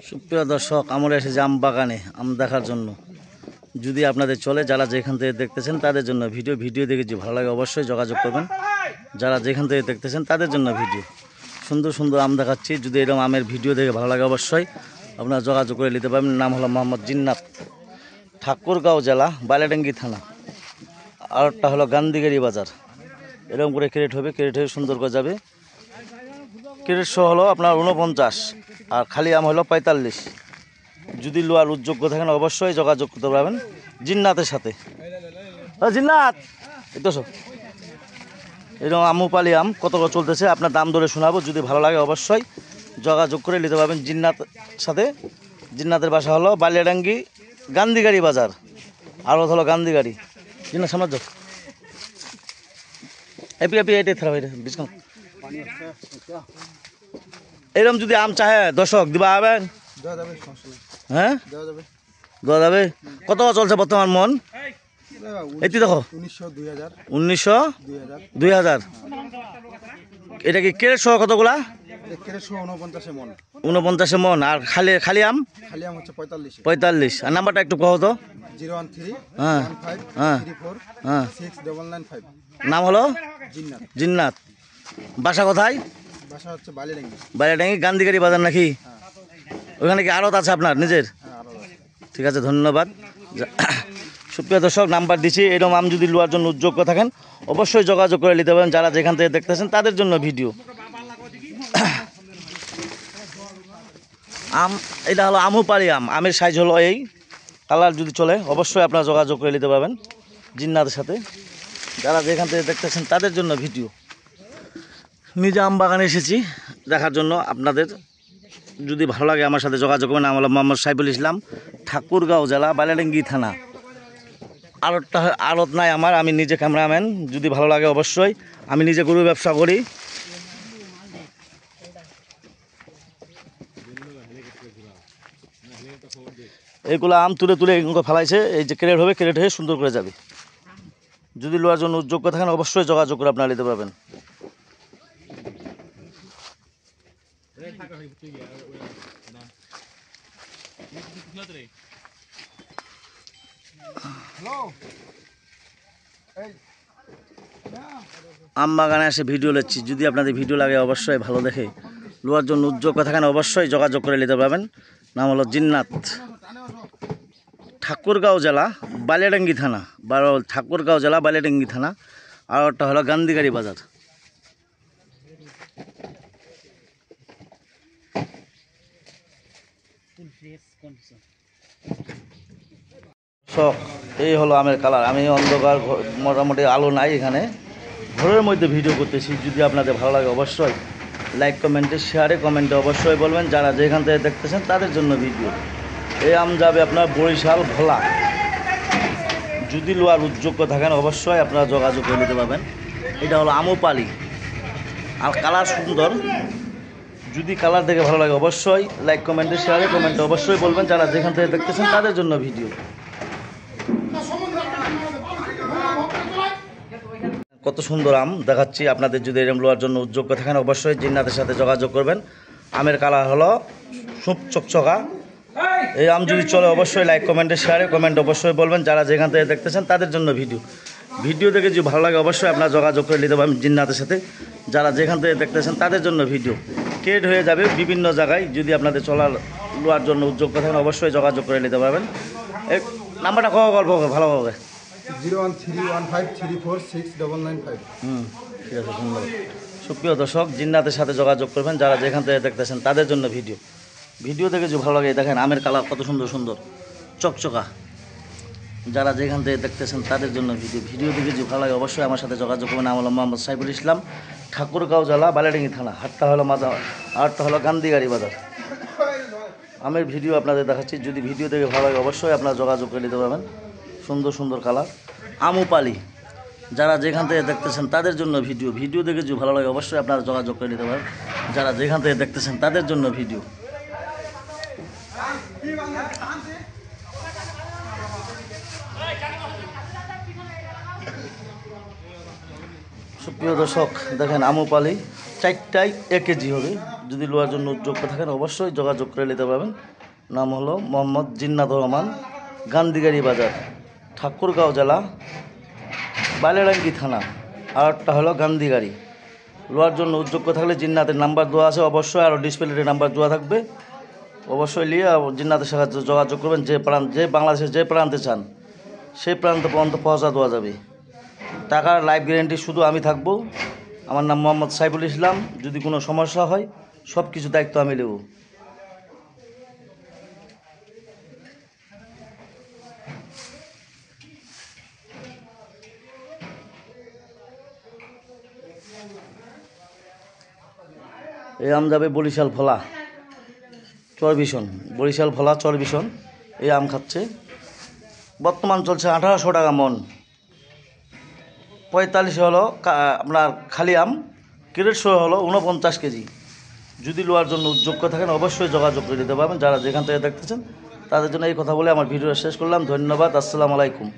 সুপ্রিয় দর্শক, আমরা এসেছি আম বাগানে আম দেখার জন্য। যদি আপনাদের চলে, যারা যেখান থেকে দেখতেছেন তাদের জন্য ভিডিও দেখে যদি ভালো লাগে অবশ্যই যোগাযোগ করবেন। যারা যেখান থেকে দেখতেছেন তাদের জন্য ভিডিও। সুন্দর সুন্দর আম দেখাচ্ছি, যদি এরকম আমের ভিডিও দেখে ভালো লাগে অবশ্যই আপনারা যোগাযোগ করে নিতে পারবেন। নাম হলো মোহাম্মদ জিন্নাত, ঠাকুরগাঁও জেলা, বাইলাডাঙ্গি থানা। আরটা হলো গান্ধীগাড়ি বাজার। এরকম করে ক্রেডিট হবে, ক্রেডিট হয়ে সুন্দর করে যাবে। ক্রেডিট সহ হলো আপনার 49 আর খালি আম হলো 45। যদি লোয়ার উদ্যোগ্য থাকেন অবশ্যই যোগাযোগ করতে পারবেন জিন্নাতের সাথে। জিন্নাত একটু এরকম আমুপালি আম কত করে চলতেছে আপনার দাম ধরে শোনাবো। যদি ভালো লাগে অবশ্যই যোগাযোগ করে নিতে পারবেন জিন্নাত সাথে। জিন্নাতের বাসা হলো বালিয়াডাঙ্গি গান্ধীগাড়ি বাজার, আর হলো গান্ধীগাড়ি। জিন্নাত সামনে যাও, এটাই থাকা ডিসকাউন্ট। এরকম যদি আম চাহে দর্শক দিবা আবেন, হ্যাঁ দেওয়া যাবে। কত চলছে বর্তমান মন? এটি দেখো 1900 2000। এটা কি ক্রেডিট সহ কতগুলা? 49 মন। আর খালি আম হচ্ছে 45। আর নাম্বারটা একটু কহ তো। 013 হ্যাঁ 15 হ্যাঁ 69995। নাম হলো জিন্নাত। বাসা কোথায়? বাসা হচ্ছে বাইলাডাঙ্গি গান্ধীগাড়ি বাজার নাকি? ওখানে কি আড়ত আছে আপনার নিজের? ঠিক আছে, ধন্যবাদ। সুপ্রিয় দর্শক, নাম্বার দিচ্ছি। এরকম আম যদি লোয়ার জন্য উদ্যোগ্য থাকেন অবশ্যই যোগাযোগ করে নিতে পারেন। যারা যেখান থেকে দেখতেছেন তাদের জন্য ভিডিও। আম এটা হলো আমুপালি আম। আমের সাইজ হলো এই কালার। যদি চলে অবশ্যই আপনারা যোগাযোগ করে নিতে পারবেন জিন্নাতের সাথে। যারা যেখান থেকে দেখতেছেন তাদের জন্য ভিডিও। নিজে আম বাগানে এসেছি দেখার জন্য আপনাদের। যদি ভালো লাগে আমার সাথে যোগাযোগ করবেন। নাম হলো মোহাম্মদ সাইফুল ইসলাম, ঠাকুরগাঁও জেলা, বাইলাডাঙ্গি থানা। আড়ত নাই আমার, আমি নিজে ক্যামেরাম্যান। যদি ভালো লাগে অবশ্যই, আমি নিজে গরু ব্যবসা করি। এইগুলো আম তুলে ফেলাইছে। এই যে ক্রেডিট হবে, ক্রেডিট হয়ে সুন্দর করে যাবে। যদি লোয়ার জন্য উদ্যোগ্য থাকেন অবশ্যই যোগাযোগ করে আপনারা নিতে পারবেন। আম বাগানে এসে ভিডিও নিচ্ছি। যদি আপনাদের ভিডিও লাগে অবশ্যই ভালো দেখে লোয়ার জন্য উদ্যোগ্য থাকেন অবশ্যই যোগাযোগ করে নিতে পারবেন। নাম হলো জিন্নাত, ঠাকুরগাঁও জেলা, বাইলাডাঙ্গি থানা। ঠাকুরগাঁও জেলা, বাইলাডাঙ্গি থানা। আর ওটা হলো গান্ধীগাড়ি বাজার। এই হলো আমের কালার। আমি অন্ধকার, মোটামুটি আলো নাই এখানে, ঘরের মধ্যে ভিডিও করতেছি। যদি আপনাদের ভালো লাগে অবশ্যই লাইক, কমেন্টে, শেয়ারে, কমেন্টে অবশ্যই বলবেন। যারা যেখান থেকে দেখতেছেন তাদের জন্য ভিডিও। এই আম যাবে আপনার বরিশাল, ভোলা। যদি লোয়ার উদ্যোগ্য থাকেন অবশ্যই আপনারা যোগাযোগ করে নিতে পারবেন। এটা হলো আমুপালি আর কালার সুন্দর। যদি কালার দেখে ভালো লাগে অবশ্যই লাইক, কমেন্টে, শেয়ারে, কমেন্টে অবশ্যই বলবেন। যারা যেখান থেকে দেখতেছেন তাদের জন্য ভিডিও। কত সুন্দর আম দেখাচ্ছি আপনাদের। যদি এরম লোয়ার জন্য উদ্যোগ্য থাকেন অবশ্যই জিন্নাতের সাথে যোগাযোগ করবেন। আমের কালার হলো সুপ চকচকা। এই আম যদি চলে অবশ্যই লাইক, কমেন্টে, শেয়ারে, কমেন্ট অবশ্যই বলবেন। যারা যেখান থেকে দেখতেছেন তাদের জন্য ভিডিও দেখে যদি ভালো লাগে অবশ্যই আপনারা যোগাযোগ করে নিতে পারবেন জিন্নাতের সাথে। যারা যেখান থেকে দেখতেছেন তাদের জন্য ভিডিও। ক্রেডিট হয়ে যাবে বিভিন্ন জায়গায়। যদি আপনাদের চলার লোয়ার জন্য উদ্যোগ্য থাকেন অবশ্যই যোগাযোগ করে নিতে পারবেন। এই নাম্বারটা গল্প ভালোভাবে। 01315346995। ঠিক আছে, ধন্যবাদ। সুপ্রিয় দর্শক, জিন্নাতের সাথে যোগাযোগ করবেন। যারা যেখান থেকে দেখতেছেন তাদের জন্য ভিডিও দেখে যদি ভালো লাগে। দেখেন আমের কালার কত সুন্দর চকচকা। যারা যেখান থেকে দেখতেছেন তাদের জন্য ভিডিও দেখে যদি ভালো লাগে অবশ্যই আমার সাথে যোগাযোগ করবেন। নাম হলো মোহাম্মদ সাইফুল ইসলাম, ঠাকুরগাঁও জেলা, বাইলাডাঙ্গি থানা। হাটটা হলো আরটা হলো গান্ধীগাড়ি বাজার। আমের ভিডিও আপনাদের দেখাচ্ছি। যদি ভিডিও দেখে ভালো লাগে অবশ্যই আপনারা যোগাযোগ করে নিতে পারবেন। সুন্দর কালার আমুপালি। যারা যেখান থেকে দেখতেছেন তাদের জন্য ভিডিও ভিডিও দেখে যদি ভালো লাগে অবশ্যই আপনারা যোগাযোগ করে নিতে পারেন। যারা যেখান থেকে দেখতেছেন তাদের জন্য ভিডিও। সুপ্রিয় দর্শক দেখেন আমুপালি 4টায় 1 কেজি হবে। যদি লোয়ার জন্য যোগ্য থাকেন অবশ্যই যোগাযোগ করে নিতে পারবেন। নাম হলো মোহাম্মদ জিন্নাত রহমান, গান্ধীগাড়ি বাজার, ঠাকুরগাঁও জেলা, বাইলাডাঙ্গি থানা। আরটা হলো গান্ধীগাড়ি। লোয়ার জন্য যোগ্য থাকলে জিন্নাতের নাম্বার দেওয়া আছে, অবশ্যই আরও ডিসপ্লেতে নাম্বার দেওয়া থাকবে। অবশ্যই নিয়ে জিন্নাতের সাথে যোগাযোগ করবেন। যে বাংলাদেশের যে প্রান্তে চান সেই প্রান্ত পর্যন্ত পৌঁছা দেওয়া যাবে। টাকার লাইফ গ্যারেন্টি শুধু আমি থাকবো। আমার নাম মোহাম্মদ সাইফুল ইসলাম। যদি কোনো সমস্যা হয় সব কিছু দায়িত্ব আমি নেব। এই আম যাবে বরিশাল ভোলা চরবিশন, বরিশাল ভোলা চরবিশন। এই আম খাচ্ছে। বর্তমান চলছে 1800 টাকা মন। 45 হলো আপনার খালি আম, ক্রেট সহ হলো 49 কেজি। যদি লোয়ার জন্য যোগ্য থাকেন অবশ্যই যোগাযোগ করে দিতে পারবেন। যারা যেখান থেকে দেখতেছেন তাদের জন্য এই কথা বলে আমার ভিডিওটা শেষ করলাম। ধন্যবাদ। আসসালামু আলাইকুম।